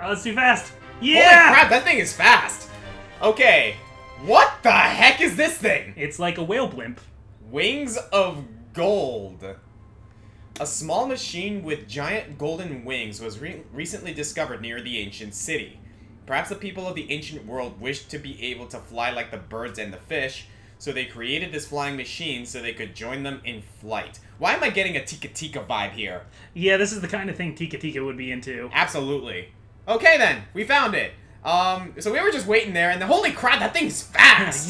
Let's do fast. Holy Yeah! crap, that thing is fast. Okay, what the heck is this thing? It's like a whale blimp. Wings of Gold. A small machine with giant golden wings was recently discovered near the ancient city. Perhaps the people of the ancient world wished to be able to fly like the birds and the fish, so they created this flying machine so they could join them in flight. Why am I getting a Tika Tika vibe here? Yeah, this is the kind of thing Tika Tika would be into. Absolutely. Okay then, we found it. So we were just waiting there, and holy crap, that thing's fast!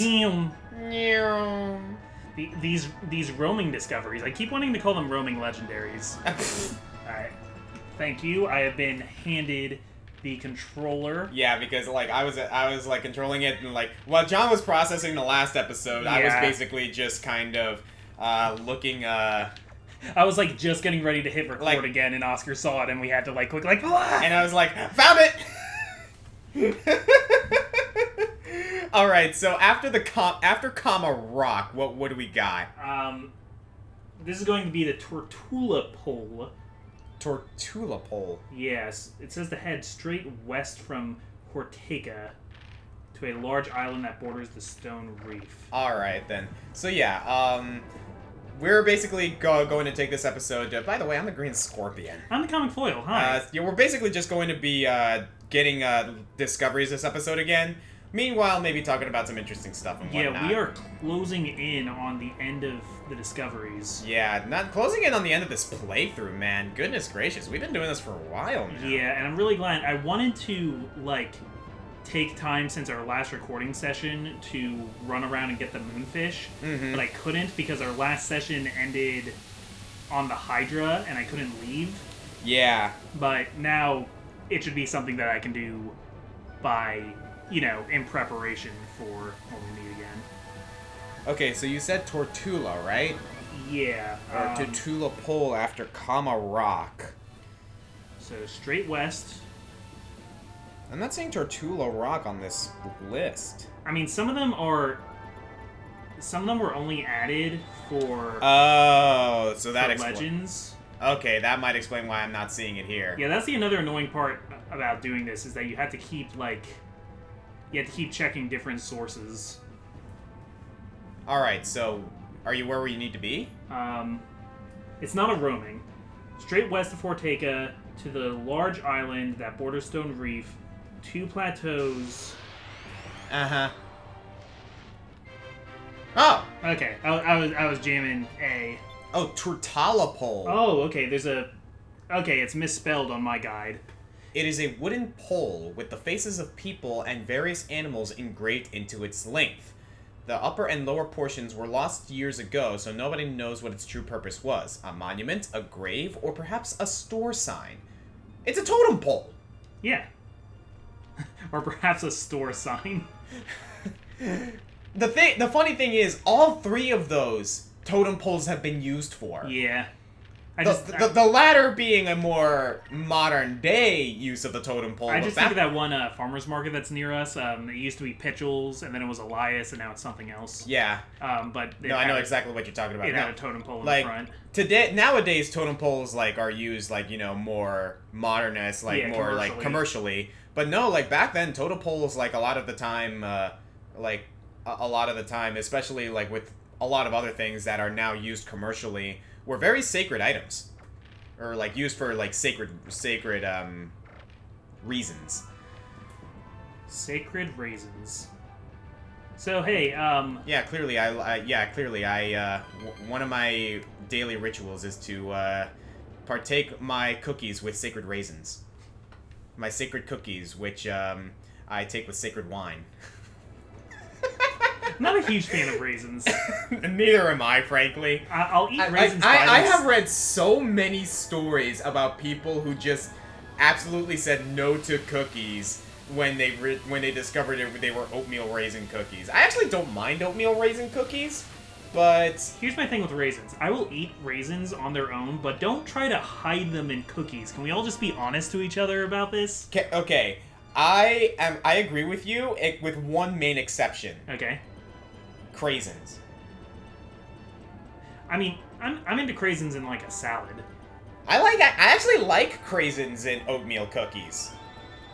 These roaming discoveries, I keep wanting to call them roaming legendaries. Alright. Thank you. I have been handed the controller. Yeah, because like I was like controlling it, and like while John was processing the last episode, I was basically just kind of looking. I was like just getting ready to hit record again, and Oscar saw it, and we had to like click like. Blah! And I was like, found it. All right, so after Comma Rock, what do we got? This is going to be the Tortula Pole. Tortula Pole. Yes, it says to head straight west from Ortega to a large island that borders the Stone Reef. All right then. So yeah, we're basically going to take this episode. By the way, I'm the Green Scorpion. I'm the Comic Foil. Hi. Yeah, we're basically just going to be getting discoveries this episode again. Meanwhile, maybe talking about some interesting stuff and whatnot. Yeah, we are closing in on the end of the discoveries. Yeah, not closing in on the end of this playthrough, man. Goodness gracious, we've been doing this for a while now. Yeah, and I'm really glad. I wanted to, like, take time since our last recording session to run around and get the moonfish, but I couldn't because our last session ended on the Hydra, and I couldn't leave. Yeah. But now it should be something that I can do by, in preparation for when we meet again. Okay, so you said Tortula, right? Yeah. Or Tortula Pole after Comma Rock. So straight west. I'm not seeing Tortula Rock on this list. I mean, some of them were only added for. Oh, so that Legends. Okay, that might explain why I'm not seeing it here. Yeah, that's the another annoying part about doing this is that you have to keep checking different sources. All right, so are you where you need to be? It's not a roaming. Straight west of Ortega to the large island that borders Stone Reef, 2 plateaus. Uh-huh. Oh! Okay, I was jamming A. Oh, Tortala Pole. Oh, okay, it's misspelled on my guide. It is a wooden pole with the faces of people and various animals engraved into its length. The upper and lower portions were lost years ago, so nobody knows what its true purpose was. A monument, a grave, or perhaps a store sign. It's a totem pole! Yeah. Or perhaps a store sign. The funny thing is, all 3 of those totem poles have been used for. Yeah. The latter being a more modern day use of the totem pole. I just think of that one farmer's market that's near us. It used to be Pitchell's, and then it was Elias, and now it's something else. Yeah. But I know exactly what you're talking about. It had a totem pole in the front. Nowadays, totem poles are used more modernist, more commercially. But no, back then, totem poles a lot of the time, especially with a lot of other things that are now used commercially, were very sacred items, or used for sacred reasons. Sacred raisins. So hey, yeah, clearly one of my daily rituals is to partake my cookies with sacred raisins. My sacred cookies, which I take with sacred wine. Not a huge fan of raisins. Neither am I, frankly. I'll eat raisins. I have read so many stories about people who just absolutely said no to cookies when they discovered they were oatmeal raisin cookies. I actually don't mind oatmeal raisin cookies, but here's my thing with raisins. I will eat raisins on their own, but don't try to hide them in cookies. Can we all just be honest to each other about this? Okay. I agree with you, with one main exception. Okay. Craisins. I mean, I'm into craisins in a salad. I actually like craisins in oatmeal cookies.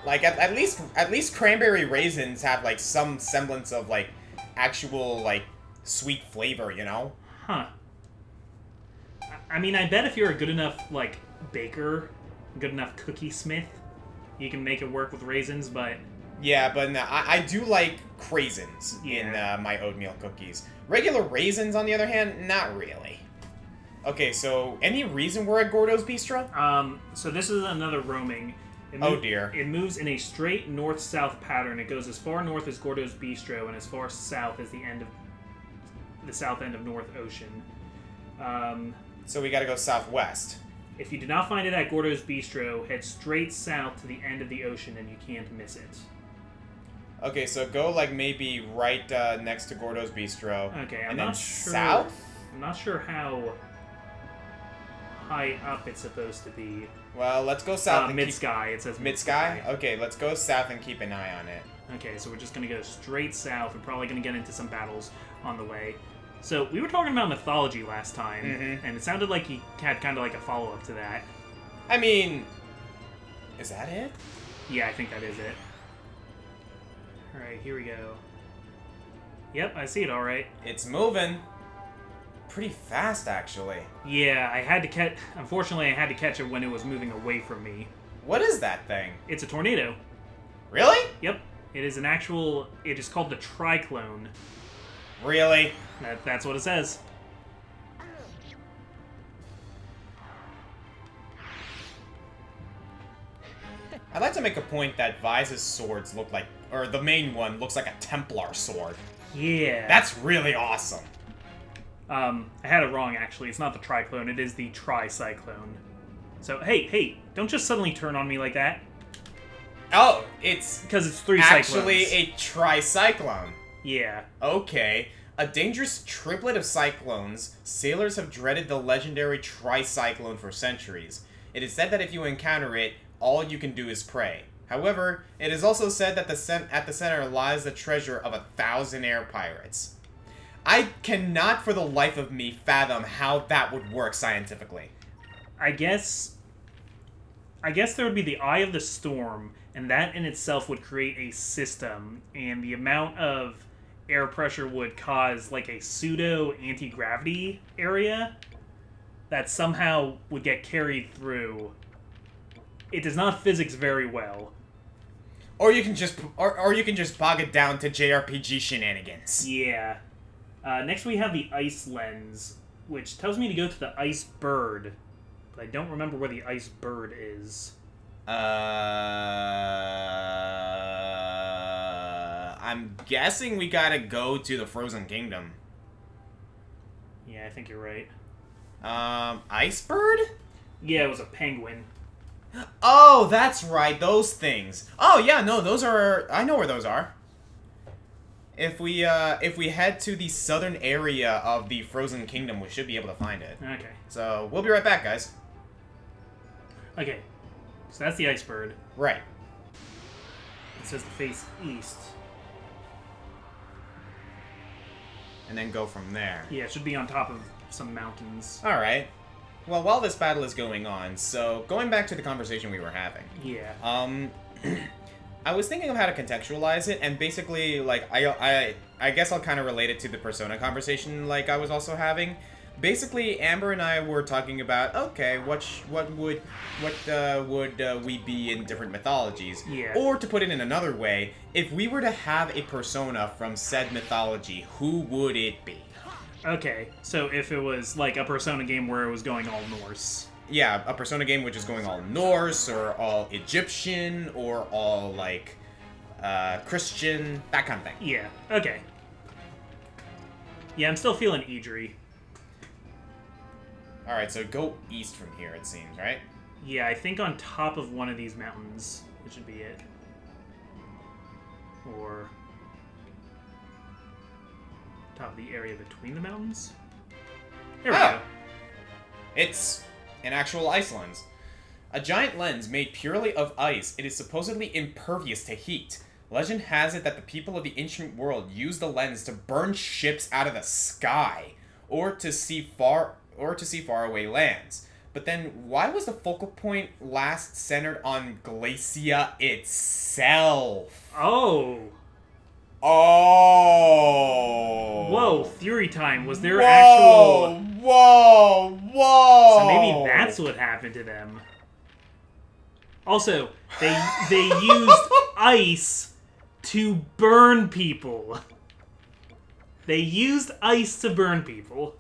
Like, at least cranberry raisins have, like, some semblance of, like, actual, like, sweet flavor, you know? Huh. I mean, I bet if you're a good enough, like, baker, good enough cookie smith, you can make it work with raisins, but... Yeah, but no, I do like craisins in my oatmeal cookies. Regular raisins, on the other hand, not really. Okay, so any reason we're at Gordo's Bistro? So this is another roaming. Oh dear. It moves in a straight north-south pattern. It goes as far north as Gordo's Bistro and as far south as the south end of North Ocean. So we gotta go southwest. If you do not find it at Gordo's Bistro, head straight south to the end of the ocean and you can't miss it. Okay, so go like maybe right next to Gordo's Bistro. Okay, and then sure. South? I'm not sure how high up it's supposed to be. Well, let's go south. Mid-sky. It says mid-sky? Okay, let's go south and keep an eye on it. Okay, so we're just going to go straight south. We're probably going to get into some battles on the way. So, we were talking about mythology last time, and it sounded like you had kind of like a follow-up to that. I mean, is that it? Yeah, I think that is it. Alright, here we go. Yep, I see it alright. It's moving. Pretty fast, actually. Yeah, I had to catch... Unfortunately, I had to catch it when it was moving away from me. What is that thing? It's a tornado. Really? Yep. It is an actual... It is called the Triclone. Really? That's what it says. I'd like to make a point that Vise's swords look like... Or the main one looks like a Templar sword. Yeah. That's really awesome. I had it wrong, actually. It's not the Triclone, it is the Tricyclone. So, hey, don't just suddenly turn on me like that. Oh, it's... Because it's 3 actually cyclones. a tricyclone. Yeah. Okay. A dangerous triplet of cyclones, sailors have dreaded the legendary tricyclone for centuries. It is said that if you encounter it, all you can do is pray. However, it is also said that at the center lies the treasure of 1,000 air pirates. I cannot for the life of me fathom how that would work scientifically. I guess there would be the Eye of the Storm, and that in itself would create a system, and the amount of air pressure would cause like a pseudo anti-gravity area that somehow would get carried through. It does not physics very well. Or you can just bog it down to JRPG shenanigans. Yeah. Next we have the Ice Lens, which tells me to go to the Ice Bird, but I don't remember where the Ice Bird is. I'm guessing we gotta go to the Frozen Kingdom. Yeah, I think you're right. Ice Bird? Yeah, it was a penguin. Oh, that's right, those things. Oh, yeah, no, those are... I know where those are. If we head to the southern area of the Frozen Kingdom, we should be able to find it. Okay. So, we'll be right back, guys. Okay. So that's the Ice Bird. Right. It says to face east. And then go from there. Yeah, it should be on top of some mountains. Alright. Well, while this battle is going on, so going back to the conversation we were having. Yeah. I was thinking of how to contextualize it, and basically, like, I guess I'll kind of relate it to the Persona conversation, like, I was also having. Basically, Amber and I were talking about, okay, what would we be in different mythologies? Yeah. Or, to put it in another way, if we were to have a persona from said mythology, who would it be? Okay, so if it was, like, a Persona game where it was going all Norse. Yeah, a Persona game which is going all Norse, or all Egyptian, or all, like, Christian, that kind of thing. Yeah, okay. Yeah, I'm still feeling Idri. Alright, so go east from here, it seems, right? Yeah, I think on top of one of these mountains, it should be it. Or... top of the area between the mountains? There we go. It's an actual ice lens. A giant lens made purely of ice, it is supposedly impervious to heat. Legend has it that the people of the ancient world used the lens to burn ships out of the sky, or to see faraway lands. But then, why was the focal point last centered on Glacia itself? Oh. Oh. Whoa, theory time. Was there actual... Whoa. So maybe that's what happened to them. Also, they used ice to burn people. They used ice to burn people.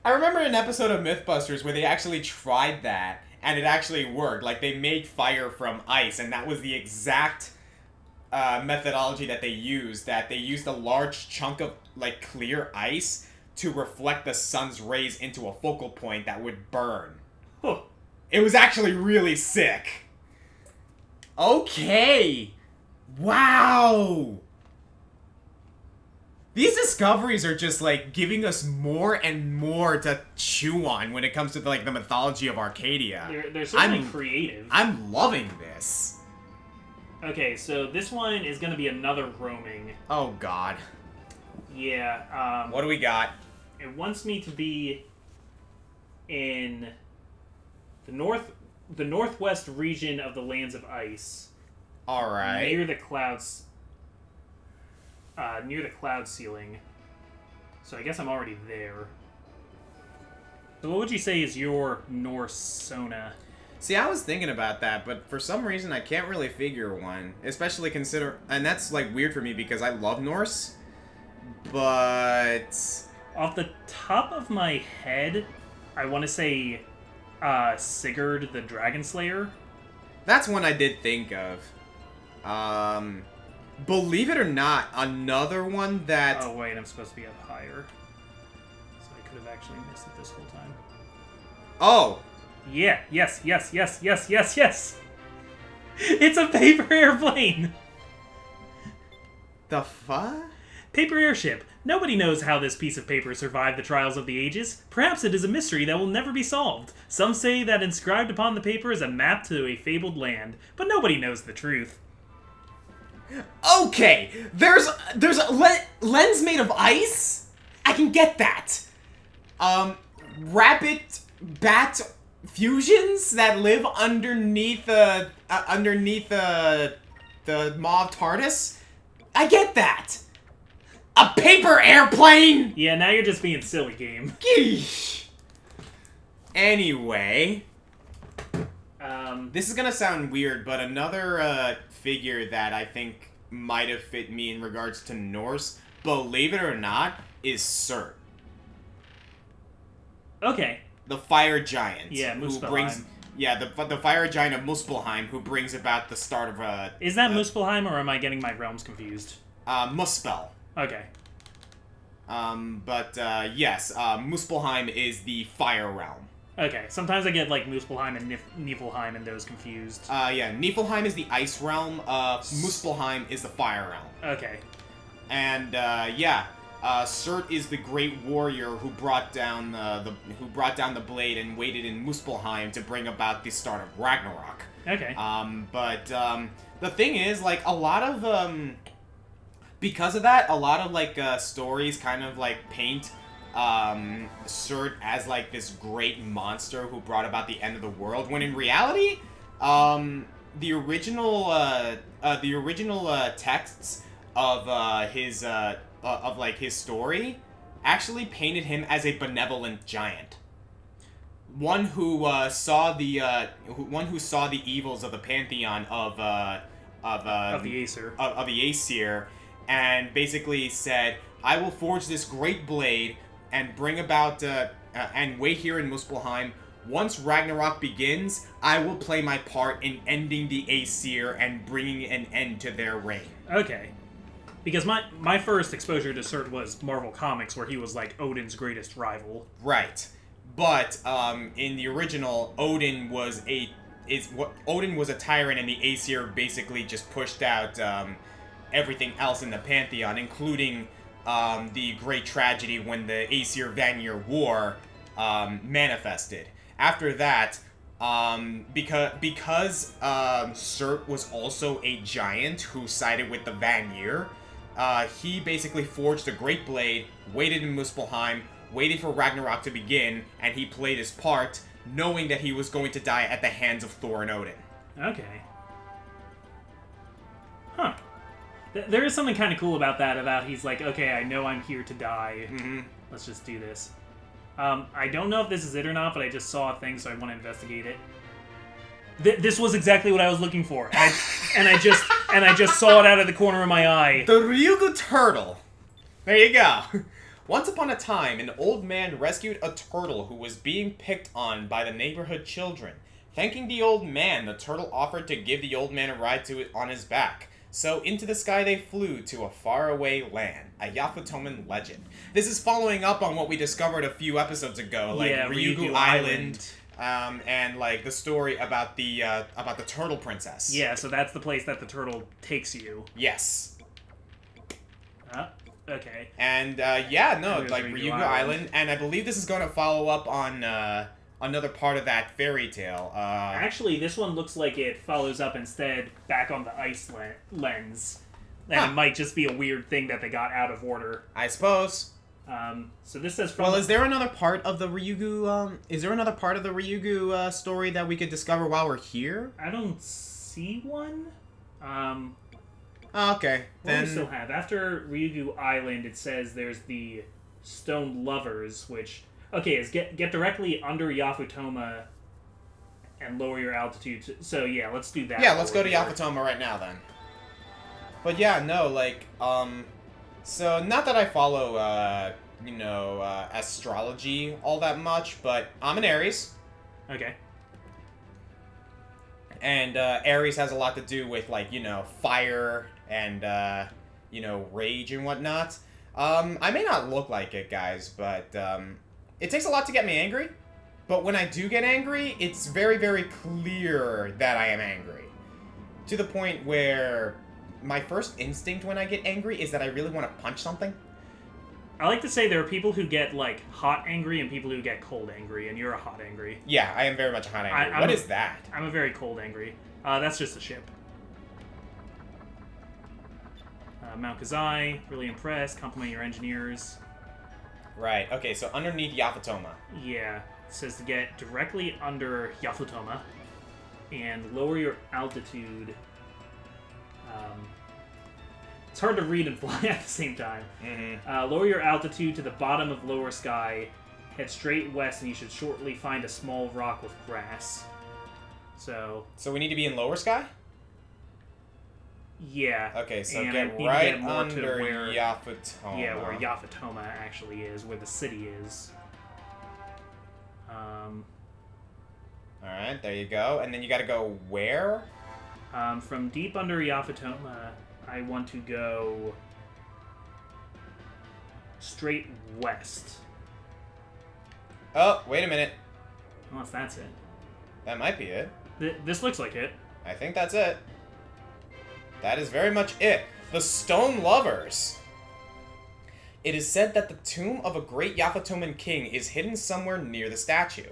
I remember an episode of Mythbusters where they actually tried that, and it actually worked. Like, they made fire from ice, and that was the exact methodology that they used. That they used a large chunk of, like, clear ice to reflect the sun's rays into a focal point that would burn. Huh. It was actually really sick. Okay. Wow. These discoveries are just, like, giving us more and more to chew on when it comes to, like, the mythology of Arcadia. They're certainly creative. I'm loving this. Okay, so this one is going to be another roaming. Oh, God. Yeah, What do we got? It wants me to be in the northwest region of the Lands of Ice. All right. Near the clouds. Near the cloud ceiling. So I guess I'm already there. So what would you say is your Norse Sona? See, I was thinking about that, but for some reason I can't really figure one. Especially and that's, like, weird for me because I love Norse. But... Off the top of my head, I want to say Sigurd the Dragon Slayer. That's one I did think of. Believe it or not, another one that... Oh, wait, I'm supposed to be up higher. So I could have actually missed it this whole time. Oh! Yeah, yes. It's a paper airplane! The fuck? Paper airship. Nobody knows how this piece of paper survived the trials of the ages. Perhaps it is a mystery that will never be solved. Some say that inscribed upon the paper is a map to a fabled land, but nobody knows the truth. Okay, there's a lens made of ice? I can get that. Rapid bat fusions that live underneath the Mauve TARDIS? I get that. A paper airplane? Yeah, now you're just being silly, game. Geesh. Anyway, this is gonna sound weird, but another figure that I think might have fit me in regards to Norse, believe it or not, is Surt. Okay. The fire giant. Yeah, Muspelheim. The fire giant of Muspelheim, who brings about the start of Is that Muspelheim, or am I getting my realms confused? Muspel. Okay. Yes, Muspelheim is the fire realm. Okay, sometimes I get, like, Muspelheim and Niflheim and those confused. Niflheim is the ice realm, Muspelheim is the fire realm. Okay. And, Surt is the great warrior who brought down the blade and waited in Muspelheim to bring about the start of Ragnarok. Okay. The thing is, like, a lot of, because of that, a lot of, like, stories kind of, like, paint Surt as, like, this great monster who brought about the end of the world, when in reality, the original texts of his story actually painted him as a benevolent giant. One who saw the evils of the pantheon of the Aesir. Of the Aesir, and basically said, I will forge this great blade and bring about and wait here in Muspelheim. Once Ragnarok begins, I will play my part in ending the Aesir and bringing an end to their reign. Okay. Because my first exposure to Surt was Marvel Comics, where he was, like, Odin's greatest rival. Right. But, in the original, Odin was a tyrant, and the Aesir basically just pushed out, everything else in the Pantheon, including, the great tragedy when the Aesir-Vanir War, manifested. After that, because Surt was also a giant who sided with the Vanir, he basically forged a great blade, waited in Muspelheim, waited for Ragnarok to begin, and he played his part, knowing that he was going to die at the hands of Thor and Odin. Okay. Huh. There is something kind of cool about that, about he's like, okay, I know I'm here to die. Mm-hmm. Let's just do this. I don't know if this is it or not, but I just saw a thing, so I want to investigate it. This was exactly what I was looking for, and I just saw it out of the corner of my eye. The Ryugu turtle. There you go. Once upon a time, an old man rescued a turtle who was being picked on by the neighborhood children. Thanking the old man, the turtle offered to give the old man a ride to it on his back. So into the sky they flew to a faraway land, a Yafutoman legend. This is following up on what we discovered a few episodes ago, like Ryugu Island, and like the story about the turtle princess. Yeah, so that's the place that the turtle takes you. Yes. Okay. And yeah, no, There's like Ryugu Island, and I believe this is going to follow up on another part of that fairy tale. Actually, this one looks like it follows up instead back on the ice lens. And it might just be a weird thing that they got out of order. I suppose. So this says from... Well, is there another part of the Ryugu, story that we could discover while we're here? I don't see one. Okay, what do we still have? After Ryugu Island, it says there's the Stone Lovers, which... Okay, is get directly under Yafutoma and lower your altitude. So yeah, let's do that. Yeah, let's go to Yafutoma right now then. But yeah, no, like, so not that I follow, astrology all that much, but I'm an Aries. Okay. And Aries has a lot to do with, like, fire and, rage and whatnot. I may not look like it, guys, but, it takes a lot to get me angry, but when I do get angry, it's very, very clear that I am angry. To the point where my first instinct when I get angry is that I really want to punch something. I like to say there are people who get, like, hot angry and people who get cold angry, and you're a hot angry. Yeah, I am very much a hot angry. What is that? I'm a very cold angry. That's just a ship. Mount Kazai, really impressed, compliment your engineers. Right, okay, so underneath Yafutoma. Yeah, it says to get directly under Yafutoma and lower your altitude. It's hard to read and fly at the same time. Mm-hmm. Lower your altitude to the bottom of lower sky, head straight west, and you should shortly find a small rock with grass. So we need to be in lower sky? Yeah. Okay, so and get right under Yafutoma. Yeah, where Yafutoma actually is, where the city is. Alright, there you go. And then you gotta go where? From deep under Yafutoma, I want to go straight west. Oh, wait a minute. Unless that's it. That might be it. This looks like it. I think that's it. That is very much it. The Stone Lovers. It is said that the tomb of a great Yafutoman king is hidden somewhere near the statue.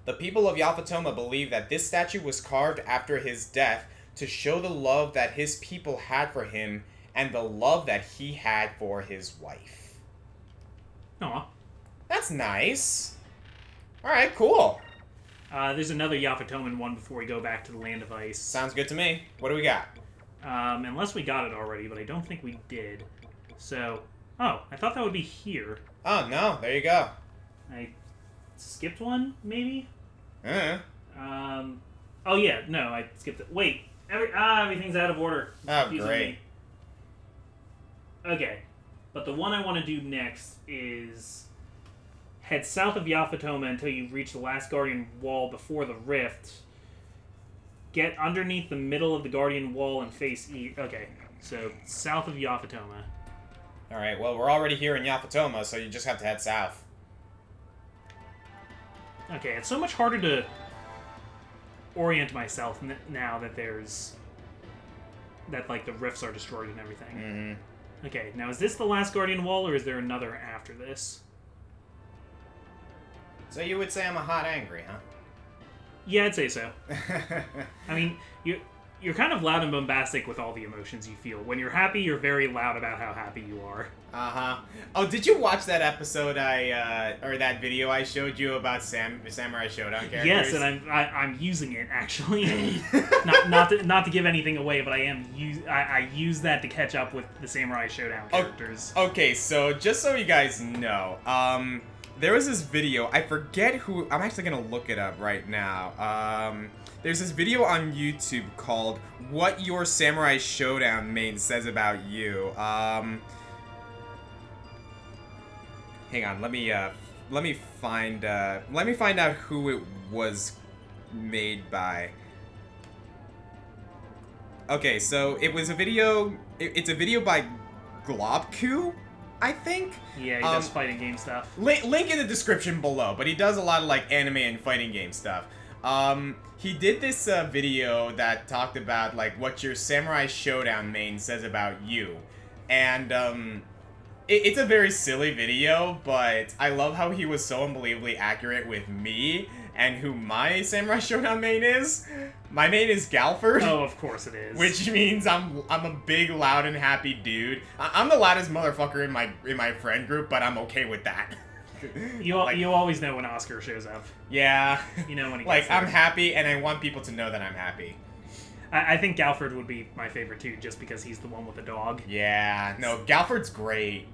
The people of Yafutoma believe that this statue was carved after his death to show the love that his people had for him and the love that he had for his wife. Aw. That's nice. Alright, cool. There's another Yafutoman one before we go back to the Land of Ice. Sounds good to me. What do we got? Unless we got it already, but I don't think we did. So, oh, I thought that would be here. Oh, no. There you go. I skipped one, maybe? Uh-huh. Oh yeah, no, I skipped it. Wait, everything's out of order. It's Oh, confusing great. me. Okay, but the one I want to do next is head south of Yafutoma until you reach the last Guardian Wall before the rift. Get underneath the middle of the Guardian Wall and face east. Okay, so south of Yafutoma. Alright, well, we're already here in Yafutoma, so you just have to head south. Okay, it's so much harder to orient myself now that like, the rifts are destroyed and everything. Mm-hmm. Okay, now is this the last Guardian Wall, or is there another after this? So you would say I'm a hot angry, huh? Yeah, I'd say so. I mean, you're kind of loud and bombastic with all the emotions you feel. When you're happy, you're very loud about how happy you are. Oh, did you watch that episode or that video I showed you about Samurai Showdown characters? Yes, and I'm using it actually. not to give anything away, but I use that to catch up with the Samurai Showdown characters. Okay, so just so you guys know, there was this video. I forget who. I'm actually gonna look it up right now. There's this video on YouTube called "What Your Samurai Showdown Main Says About You." Hang on, let me find out who it was made by. Okay, so it was a video. It's a video by Globku, I think. Yeah, he does fighting game stuff. Link in the description below, but he does a lot of like anime and fighting game stuff. He did this video that talked about like what your Samurai Showdown main says about you, and it's a very silly video, but I love how he was so unbelievably accurate with me and who my Samurai Showdown main is. My main is Galford. Oh, of course it is. Which means I'm a big, loud, and happy dude. I'm the loudest motherfucker in my friend group, but I'm okay with that. You always know when Oscar shows up. Yeah. You know when he like, gets there. I'm happy, and I want people to know that I'm happy. I think Galford would be my favorite too, just because he's the one with the dog. Yeah. No, Galford's great.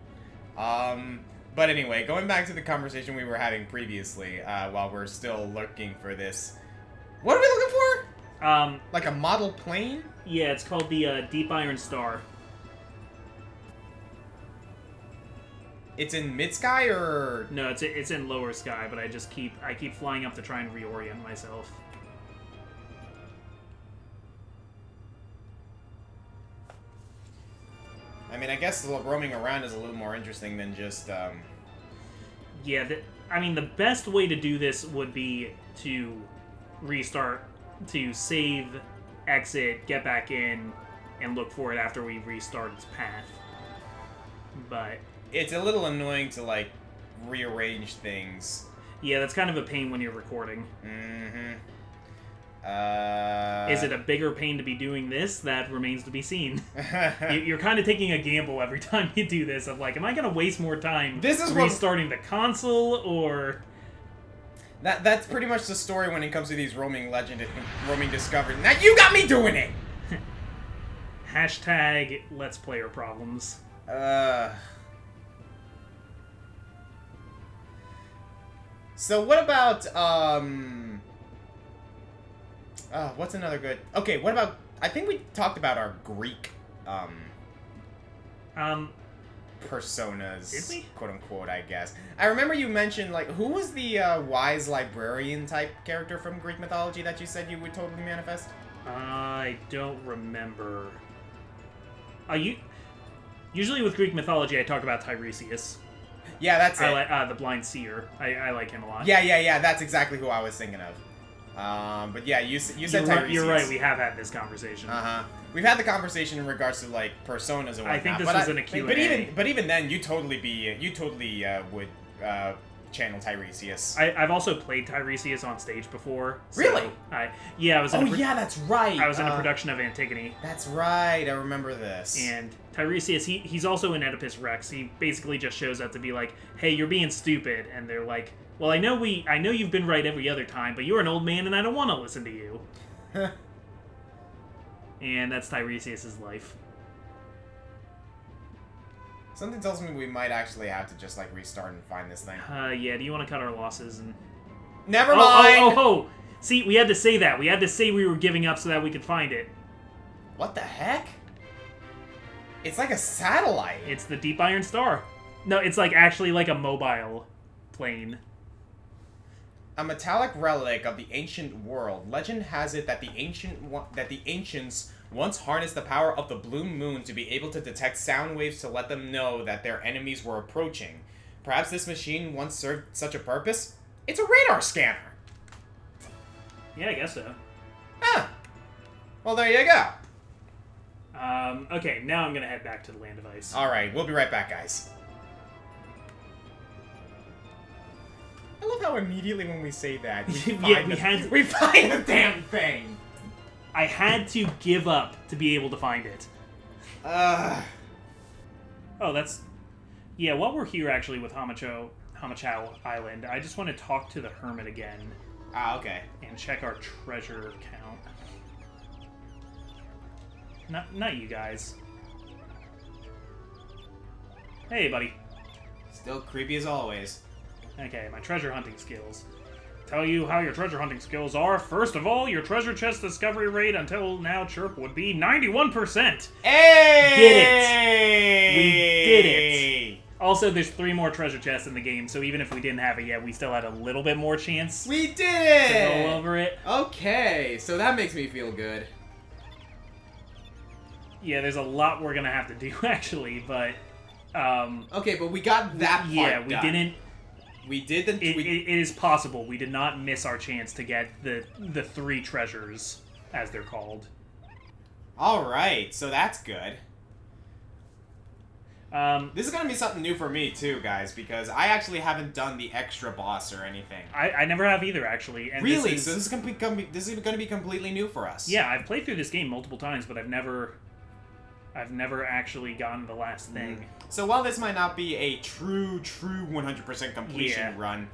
But anyway, going back to the conversation we were having previously, while we're still looking for this. What are we looking for? Like a model plane? Yeah, it's called the Deep Iron Star. It's in mid-sky, or...? No, it's in lower sky, but I keep flying up to try and reorient myself. I mean, I guess roaming around is a little more interesting than just, Yeah, I mean, the best way to do this would be to restart, to save, exit, get back in, and look for it after we restart its path. But... it's a little annoying to, like, rearrange things. Yeah, that's kind of a pain when you're recording. Mm-hmm. Is it a bigger pain to be doing this? That remains to be seen. You're kind of taking a gamble every time you do this of like, am I going to waste more time restarting the console, or... That's pretty much the story when it comes to these roaming discovery. Now you got me doing it! Hashtag Let's Player problems. So what about, what's another good... Okay, what about... I think we talked about our Greek, personas, did we? quote-unquote, I guess. I remember you mentioned, like, who was the, wise librarian-type character from Greek mythology that you said you would totally manifest? I don't remember. Usually with Greek mythology, I talk about Tiresias. Yeah, that's it. The blind seer. I like him a lot. Yeah, that's exactly who I was thinking of. But yeah, you said Tiresias. You're right, we have had this conversation. We've had the conversation in regards to, like, personas and whatnot. I think this was in a Q&A. But even then, you totally would channel Tiresias. I've also played Tiresias on stage before. So really? I was in that's right. I was in a production of Antigone. That's right, I remember this. And Tiresias, he's also in Oedipus Rex. He basically just shows up to be like, hey, you're being stupid. And they're like, well, I know you've been right every other time, but you're an old man and I don't want to listen to you. And that's Tiresias' life. Something tells me we might actually have to just, like, restart and find this thing. Yeah, do you want to cut our losses and... Never mind! Oh! See, we had to say that. We had to say we were giving up so that we could find it. What the heck? It's like a satellite. It's the Deep Iron Star. No, it's like actually like a mobile plane. A metallic relic of the ancient world. Legend has it that the ancients once harnessed the power of the blue moon to be able to detect sound waves to let them know that their enemies were approaching. Perhaps this machine once served such a purpose? It's a radar scanner. Yeah, I guess so. Huh. Well, there you go. Okay, now I'm gonna head back to the Land of Ice. Alright, we'll be right back, guys. I love how immediately when we say that, we find the damn thing. I had to give up to be able to find it. Oh, that's... Yeah, while we're here, actually, with Hamachow Island, I just want to talk to the Hermit again. Ah, okay. And check our treasure count. Not you guys. Hey, buddy. Still creepy as always. Okay, my treasure hunting skills. Tell you how your treasure hunting skills are. First of all, your treasure chest discovery rate until now chirp would be 91%. Hey! Did it! We did it. Also, there's 3 more treasure chests in the game, so even if we didn't have it yet, we still had a little bit more chance. We did it! To roll over it. Okay, so that makes me feel good. Yeah, there's a lot we're gonna have to do actually, but okay, but we got that part yeah, we done. didn't. We did the. It is possible we did not miss our chance to get the 3 treasures, as they're called. All right, so that's good. This is gonna be something new for me too, guys, because I actually haven't done the extra boss or anything. I never have either, actually. And really? So this is gonna be completely new for us. Yeah, I've played through this game multiple times, but I've never actually gotten the last thing. So while this might not be a true 100% completion run,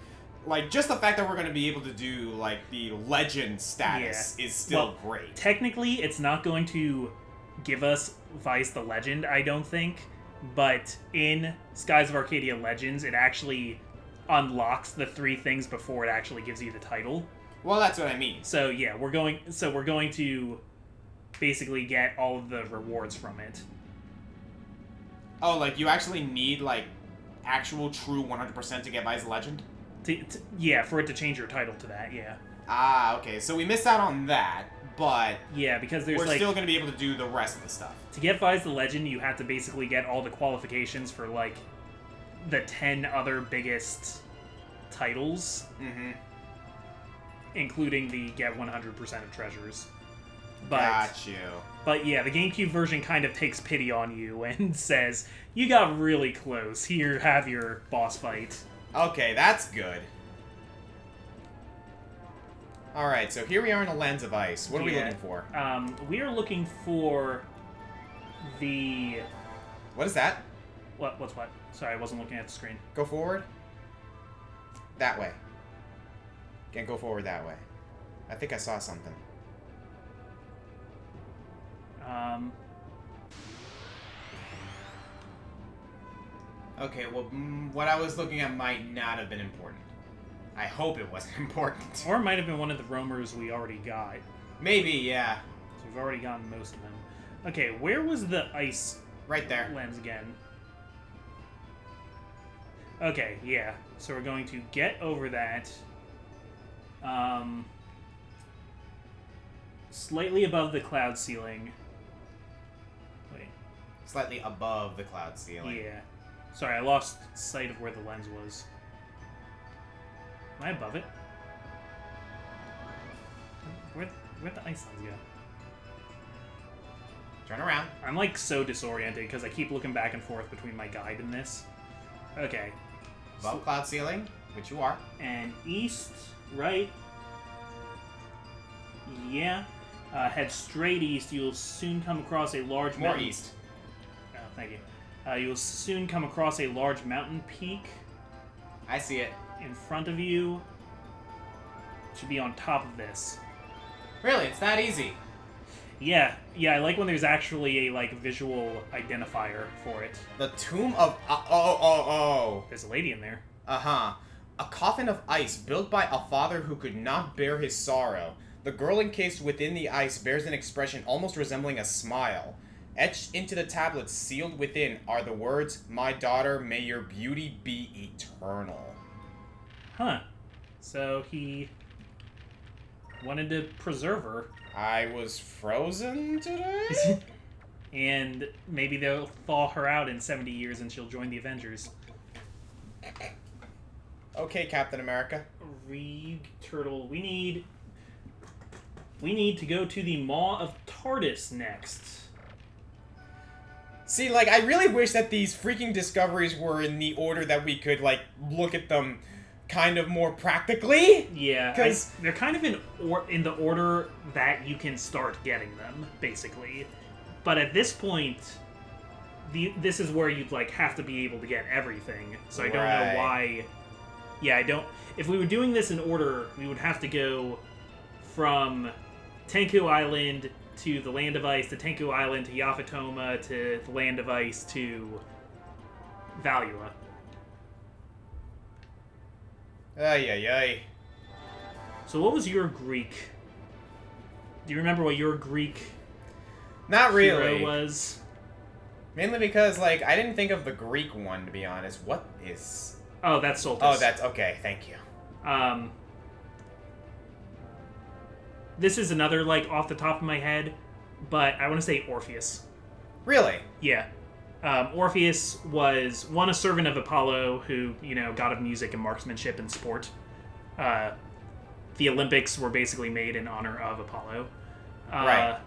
like, just the fact that we're going to be able to do, like, the legend status is still great. Technically, it's not going to give us Vice the Legend, I don't think, but in Skies of Arcadia Legends, it actually unlocks the 3 things before it actually gives you the title. Well, that's what I mean. So, yeah, we're going to basically get all of the rewards from it. Oh, like, you actually need, like, actual true 100% to get Vice the Legend? Yeah, for it to change your title to that, yeah. Ah, okay. So we missed out on that, but... Yeah, because there's, we're still going to be able to do the rest of the stuff. To get Vice the Legend, you have to basically get all the qualifications for, like, the 10 other biggest titles. Mm-hmm. Including the get 100% of treasures. Got you. But yeah, the GameCube version kind of takes pity on you and says, you got really close. Here, have your boss fight. Okay, that's good. Alright, so here we are in the Lands of Ice. What are we looking for? We are looking for the... What is that? What's what? Sorry, I wasn't looking at the screen. Go forward. That way. Can't go forward that way. I think I saw something. Okay, well, what I was looking at might not have been important. I hope it wasn't important. Or it might have been one of the roamers we already got. Maybe, yeah. So we've already gotten most of them. Okay, where was the ice... Right there. Lens again. Okay, yeah. So we're going to get over that. Slightly above the cloud ceiling. Wait. Slightly above the cloud ceiling. Yeah. Sorry, I lost sight of where the lens was. Am I above it? Where'd the ice lens go? Turn around. I'm like so disoriented because I keep looking back and forth between my guide and this. Okay. Above cloud ceiling, which you are. And east, right? Yeah. Head straight east. You'll soon come across a large More mountain. east. Oh, thank you. You'll soon come across a large mountain peak. I see it. In front of you. It should be on top of this. Really? It's that easy? Yeah, I like when there's actually a, like, visual identifier for it. The Tomb of... oh. There's a lady in there. Uh-huh. A coffin of ice built by a father who could not bear his sorrow. The girl encased within the ice bears an expression almost resembling a smile. Etched into the tablets sealed within are the words, "My daughter, may your beauty be eternal." Huh. So he wanted to preserve her. I was frozen today? And maybe they'll thaw her out in 70 years and she'll join the Avengers. Okay, Captain America. Reed Turtle, we need to go to the Maw of Tardis next. See, like, I really wish that these freaking discoveries were in the order that we could, like, look at them kind of more practically. Yeah, 'Cause- they're kind of in the order that you can start getting them, basically. But at this point, this is where you'd like have to be able to get everything. So I don't know why. Yeah, I don't. If we were doing this in order, we would have to go from Tenku Island to the Land of Ice to Tenku Island to Yafatoma to the Land of Ice to Valua. Ay, ay, ay. So what was your Greek? Do you remember what your Greek Not really. hero was? Mainly because, like, I didn't think of the Greek one, to be honest. What is... Oh, that's Soltis. Oh, that's... Okay, thank you. This is another, like, off the top of my head, but I want to say Orpheus. Really? Yeah. Orpheus was, one, a servant of Apollo, who, god of music and marksmanship and sport. The Olympics were basically made in honor of Apollo. Right.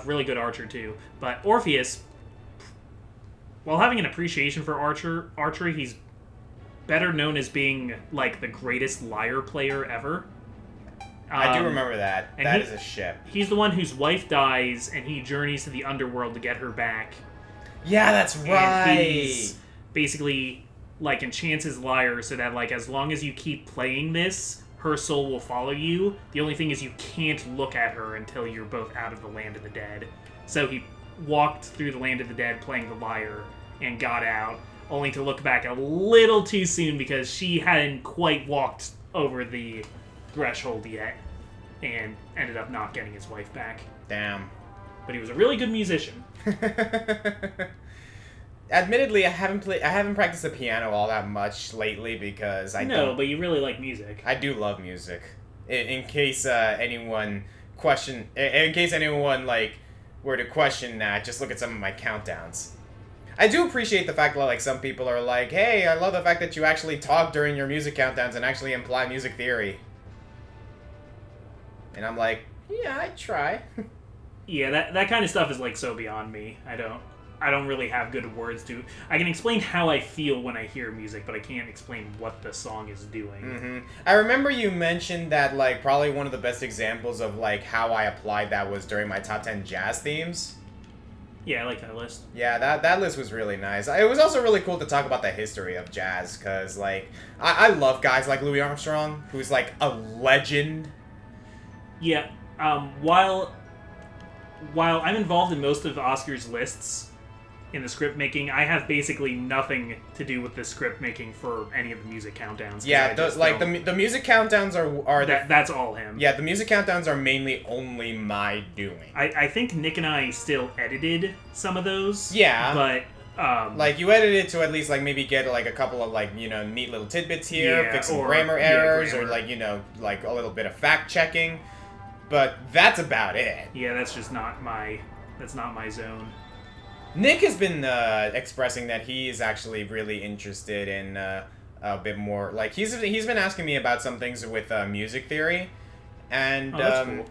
Really good archer, too. But Orpheus, while having an appreciation for archery, he's better known as being, like, the greatest lyre player ever. I do remember that. That is a ship. He's the one whose wife dies, and he journeys to the underworld to get her back. Yeah, that's right. And he's basically, like, enchants his lyre so that, like, as long as you keep playing this, her soul will follow you. The only thing is you can't look at her until you're both out of the land of the dead. So he walked through the land of the dead playing the lyre and got out, only to look back a little too soon because she hadn't quite walked over the threshold yet and ended up not getting his wife back. Damn. But he was a really good musician. Admittedly, I haven't practiced the piano all that much lately because I No, but you really like music. I do love music. In case anyone like were to question that, just look at some of my countdowns. I do appreciate the fact that, like, some people are like, hey, I love the fact that you actually talk during your music countdowns and actually imply music theory. And I'm like, yeah, I try. Yeah, that kind of stuff is, like, so beyond me. I don't really have good words to... I can explain how I feel when I hear music, but I can't explain what the song is doing. Mm-hmm. I remember you mentioned that, like, probably one of the best examples of, like, how I applied that was during my top 10 jazz themes. Yeah, I like that list. Yeah, that list was really nice. It was also really cool to talk about the history of jazz, because, like, I love guys like Louis Armstrong, who's, like, a legend. Yeah, while I'm involved in most of Oscar's lists in the script making, I have basically nothing to do with the script making for any of the music countdowns. Yeah, the music countdowns are that's all him. Yeah, the music countdowns are mainly only my doing. I think Nick and I still edited some of those. Yeah, but like, you edited to at least, like, maybe get, like, a couple of, like, neat little tidbits here, yeah, fix some grammar errors, or, like, like, a little bit of fact checking. But that's about it. Yeah, that's just not my zone. Nick has been expressing that he is actually really interested in a bit more. Like, he's been asking me about some things with music theory, and that's cool.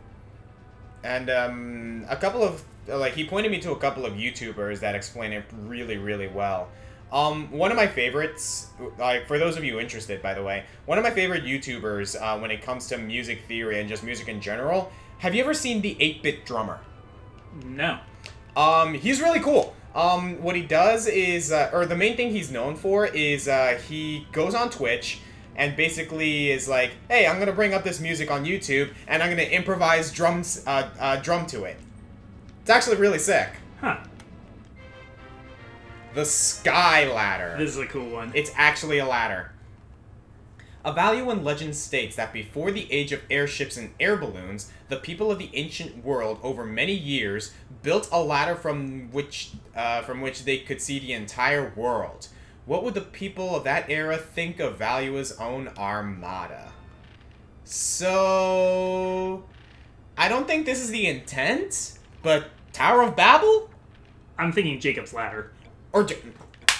And a couple of, like, he pointed me to a couple of YouTubers that explain it really, really well. One of my favorites, like, for those of you interested, by the way, one of my favorite YouTubers when it comes to music theory and just music in general. Have you ever seen the 8-Bit Drummer? No. He's really cool. What he does is, or the main thing he's known for is, he goes on Twitch and basically is like, hey, I'm gonna bring up this music on YouTube and I'm gonna improvise drum to it. It's actually really sick. Huh. The Sky Ladder. This is a cool one. It's actually a ladder. A value in legend states that before the age of airships and air balloons, the people of the ancient world over many years built a ladder from which they could see the entire world. What would the people of that era think of Valua's own armada? So, I don't think this is the intent, but Tower of Babel? I'm thinking Jacob's Ladder. Or,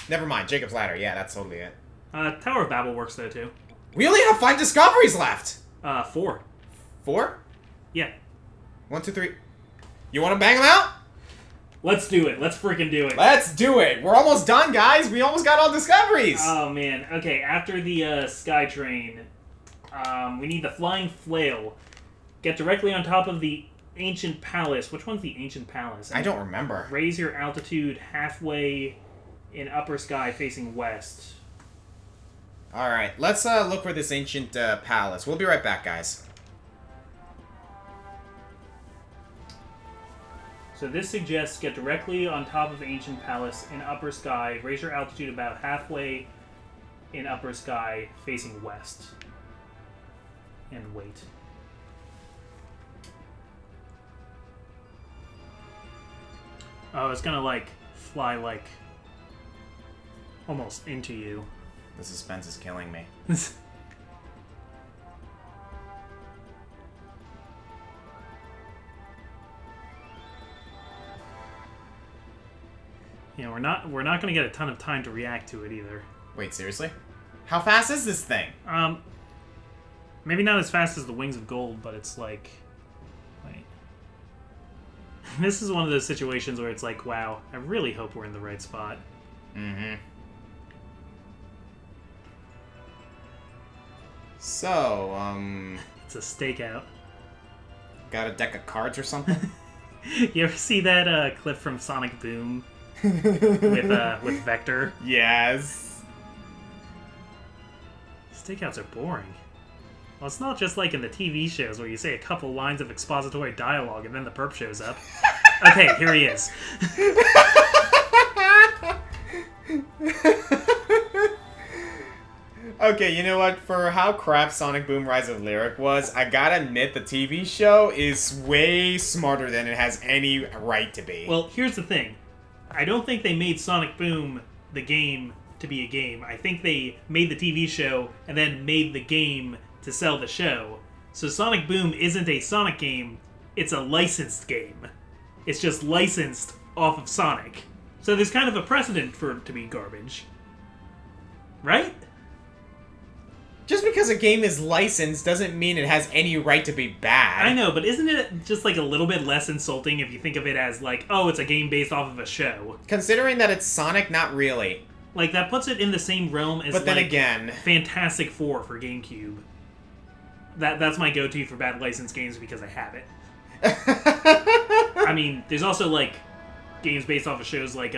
never mind, Jacob's Ladder. Yeah, that's totally it. Tower of Babel works though too. We only have 5 discoveries left! 4. 4? Yeah. 1, 2, 3. You want to bang them out? Let's do it. Let's freaking do it. Let's do it. We're almost done, guys. We almost got all discoveries. Oh, man. Okay, after the sky train, we need the flying flail. Get directly on top of the ancient palace. Which one's the ancient palace? I don't remember. Raise your altitude halfway in upper sky facing west. Alright, let's look for this ancient palace. We'll be right back, guys. So this suggests get directly on top of ancient palace in upper sky. Raise your altitude about halfway in upper sky facing west. And wait. Oh, it's gonna, like, fly, like, almost into you. The suspense is killing me. Yeah, we're not gonna get a ton of time to react to it either. Wait, seriously? How fast is this thing? Maybe not as fast as the Wings of Gold, but it's like... Wait. This is one of those situations where it's like, wow, I really hope we're in the right spot. Mm-hmm. So, It's a stakeout. got a deck of cards or something? You ever see that clip from Sonic Boom with Vector? Yes. Stakeouts are boring. Well, it's not just like in the TV shows where you say a couple lines of expository dialogue and then the perp shows up. Okay, here he is. Okay, you know what? For how crap Sonic Boom Rise of Lyric was, I gotta admit the TV show is way smarter than it has any right to be. Well, here's the thing. I don't think they made Sonic Boom, the game, to be a game. I think they made the TV show and then made the game to sell the show. So Sonic Boom isn't a Sonic game, it's a licensed game. It's just licensed off of Sonic. So there's kind of a precedent for it to be garbage. Right? Just because a game is licensed doesn't mean it has any right to be bad. I know, but isn't it just like a little bit less insulting if you think of it as like, oh, it's a game based off of a show? Considering that it's Sonic, not really. Like, that puts it in the same realm as, but then like, again, Fantastic Four for GameCube. That's my go-to for bad licensed games because I have it. I mean, there's also, like, games based off of shows like,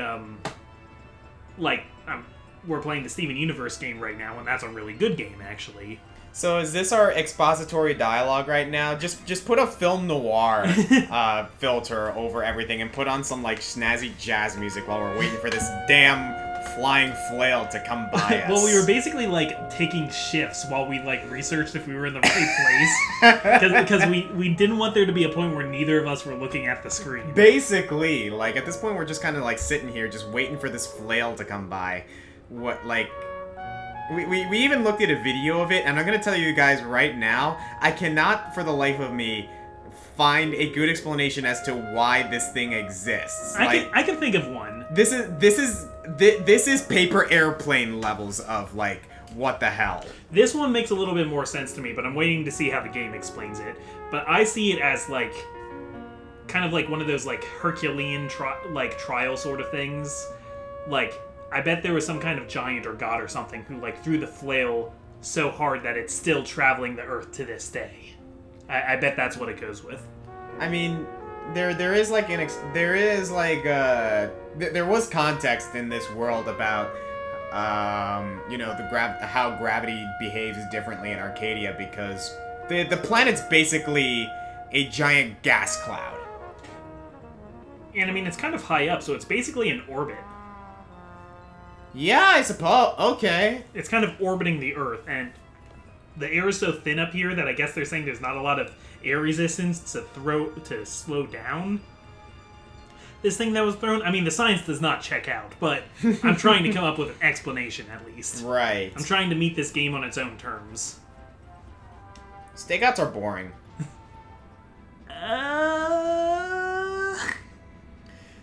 we're playing the Steven Universe game right now, and that's a really good game, actually. So is this our expository dialogue right now? Just put a film noir filter over everything and put on some, like, snazzy jazz music while we're waiting for this damn flying flail to come by us. Well, we were basically, like, taking shifts while we, like, researched if we were in the right place. Because we didn't want there to be a point where neither of us were looking at the screen. Basically, like, at this point we're just kind of, like, sitting here just waiting for this flail to come by. What, like... We even looked at a video of it, and I'm going to tell you guys right now, I cannot, for the life of me, find a good explanation as to why this thing exists. I can think of one. This is paper airplane levels of, like, what the hell. This one makes a little bit more sense to me, but I'm waiting to see how the game explains it. But I see it as, like, kind of like one of those, like, Herculean trial sort of things. Like, I bet there was some kind of giant or god or something who, like, threw the flail so hard that it's still traveling the Earth to this day. I bet that's what it goes with. I mean, there was context in this world about, how gravity behaves differently in Arcadia because the planet's basically a giant gas cloud. And I mean, it's kind of high up, so it's basically in orbit. Yeah, I suppose. Okay. It's kind of orbiting the Earth, and the air is so thin up here that I guess they're saying there's not a lot of air resistance to slow down this thing that was thrown. I mean, the science does not check out, but I'm trying to come up with an explanation at least. Right. I'm trying to meet this game on its own terms. Stakeouts are boring.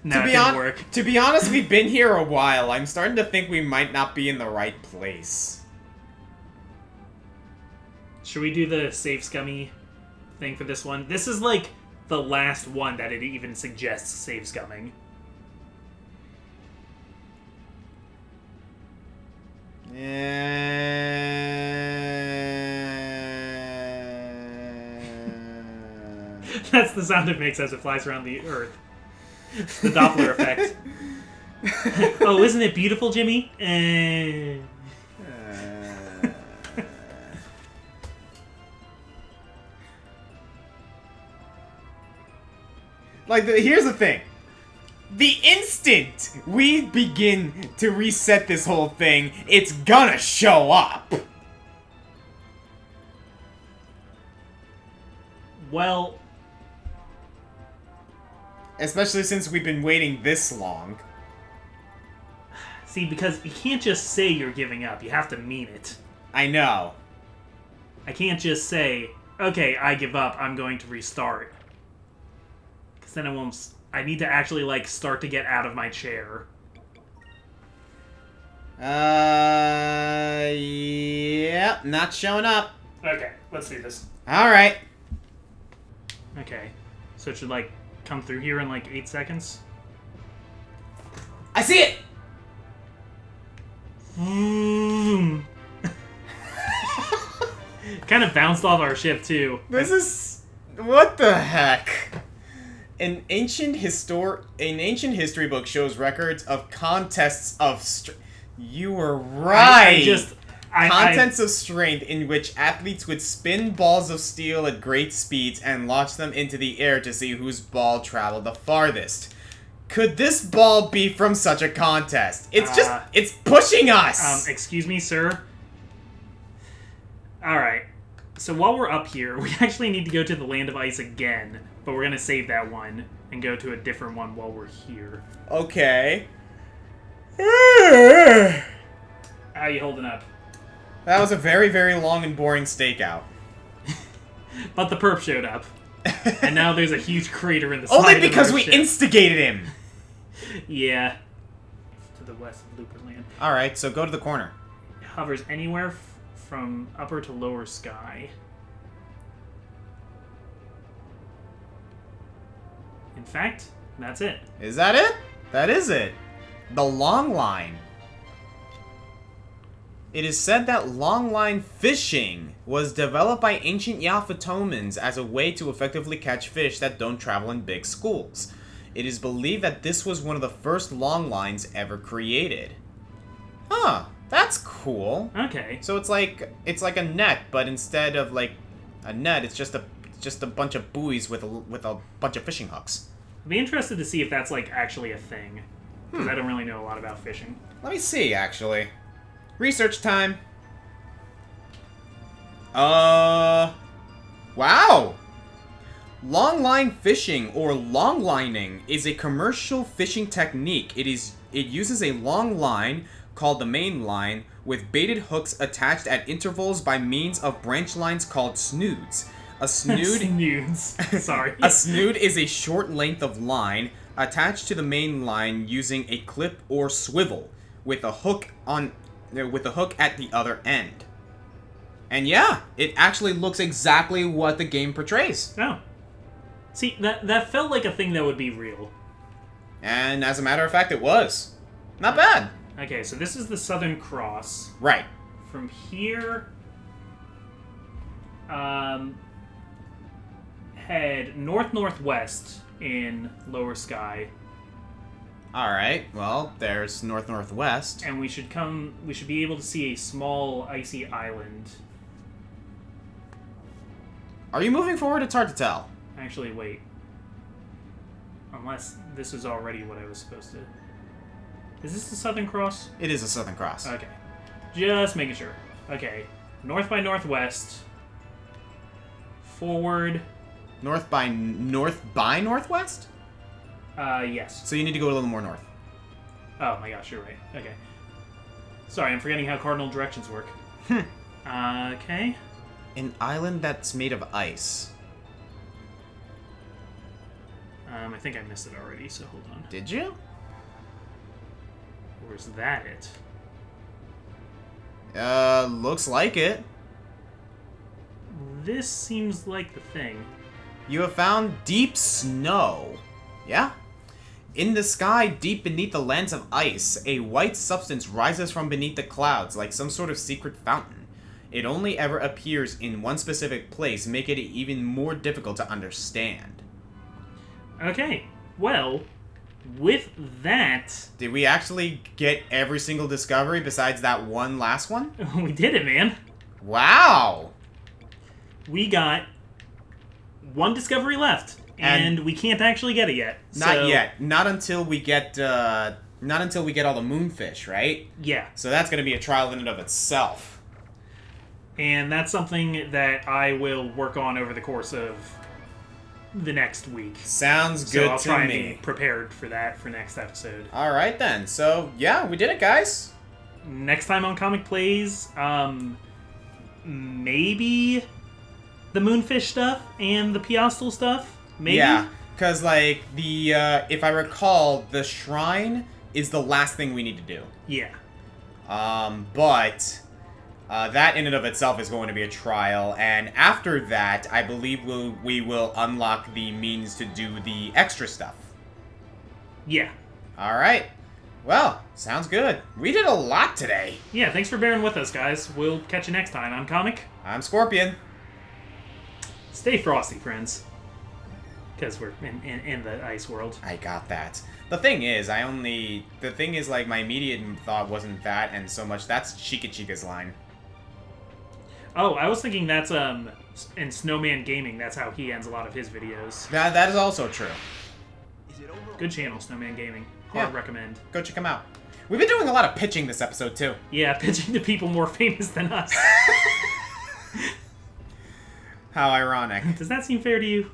No, it didn't work. To be honest, we've been here a while. I'm starting to think we might not be in the right place. Should we do the save scummy thing for this one? This is like the last one that it even suggests save scumming. That's the sound it makes as it flies around the Earth. It's the Doppler effect. Oh, isn't it beautiful, Jimmy? Here's the thing. The instant we begin to reset this whole thing, it's gonna show up. Well... Especially since we've been waiting this long. See, because you can't just say you're giving up. You have to mean it. I know. I can't just say, okay, I give up, I'm going to restart. Because then I won't... I need to actually, like, start to get out of my chair. Yeah, not showing up. Okay, let's do this. Alright. Okay, so it should, like, come through here in, like, 8 seconds? I see it! Kind of bounced off our ship, too. This is... What the heck? An ancient history book shows records of contests of You were right! Contests of strength in which athletes would spin balls of steel at great speeds and launch them into the air to see whose ball traveled the farthest. Could this ball be from such a contest? It's pushing us! Excuse me, sir? Alright. So while we're up here, we actually need to go to the Land of Ice again, but we're gonna save that one and go to a different one while we're here. Okay. How you holding up? That was a very, very long and boring stakeout. But the perp showed up. And now there's a huge crater in the side Only because of our we ship. Instigated him! Yeah. To the west of Looper Land. Alright, so go to the corner. It hovers anywhere from upper to lower sky. In fact, that's it. Is that it? That is it. The long line. It is said that longline fishing was developed by ancient Yafatomans as a way to effectively catch fish that don't travel in big schools. It is believed that this was one of the first long lines ever created. Huh, that's cool. Okay. So it's like a net, but instead of like a net, it's just a bunch of buoys with a bunch of fishing hooks. I'd be interested to see if that's like actually a thing. Because I don't really know a lot about fishing. Let me see, actually. Research time. Wow! Longline fishing, or longlining, is a commercial fishing technique. It uses a long line, called the main line, with baited hooks attached at intervals by means of branch lines called snoods. A snood... Snoods. Sorry. A snood is a short length of line attached to the main line using a clip or swivel, with a hook at the other end. And yeah, it actually looks exactly what the game portrays. Oh. See, that felt like a thing that would be real. And as a matter of fact, it was. Not bad. Okay, so this is the Southern Cross. Right. From here, head north-northwest in lower sky. Alright, well, there's north-northwest. And we should be able to see a small icy island. Are you moving forward? It's hard to tell. Actually, wait. Unless this is already what I was supposed to... Is this the Southern Cross? It is a Southern Cross. Okay. Just making sure. Okay. North by northwest. Forward. North by northwest? Yes. So you need to go a little more north. Oh my gosh, you're right. Okay. Sorry, I'm forgetting how cardinal directions work. Okay. An island that's made of ice. I think I missed it already, so hold on. Did you? Or is that it? Looks like it. This seems like the thing. You have found deep snow. Yeah? In the sky, deep beneath the lands of ice, a white substance rises from beneath the clouds like some sort of secret fountain. It only ever appears in one specific place, making it even more difficult to understand. Okay, well, with that... Did we actually get every single discovery besides that one last one? We did it, man. Wow! We got one discovery left, and we can't actually get it yet. Not yet. Not until we get all the moonfish, right? Yeah. So that's going to be a trial in and of itself. And that's something that I will work on over the course of the next week. Sounds good to me. So I'll try and be prepared for that for next episode. All right, then. So, yeah, we did it, guys. Next time on Comic Plays, maybe the moonfish stuff and the Piastel stuff? Maybe? Yeah, because, like, if I recall, the shrine is the last thing we need to do. Yeah. But that in and of itself is going to be a trial, and after that, I believe we will unlock the means to do the extra stuff. Yeah. Alright. Well, sounds good. We did a lot today. Yeah, thanks for bearing with us, guys. We'll catch you next time. I'm Comic. I'm Scorpion. Stay frosty, friends. Because we're in the ice world. I got that. The thing is, like, my immediate thought wasn't that, and so much, that's Chica Chica's line. Oh, I was thinking that's, in Snowman Gaming, that's how he ends a lot of his videos. That is also true. Good channel, Snowman Gaming. Hard recommend. Go check him out. We've been doing a lot of pitching this episode, too. Yeah, pitching to people more famous than us. How ironic. Does that seem fair to you?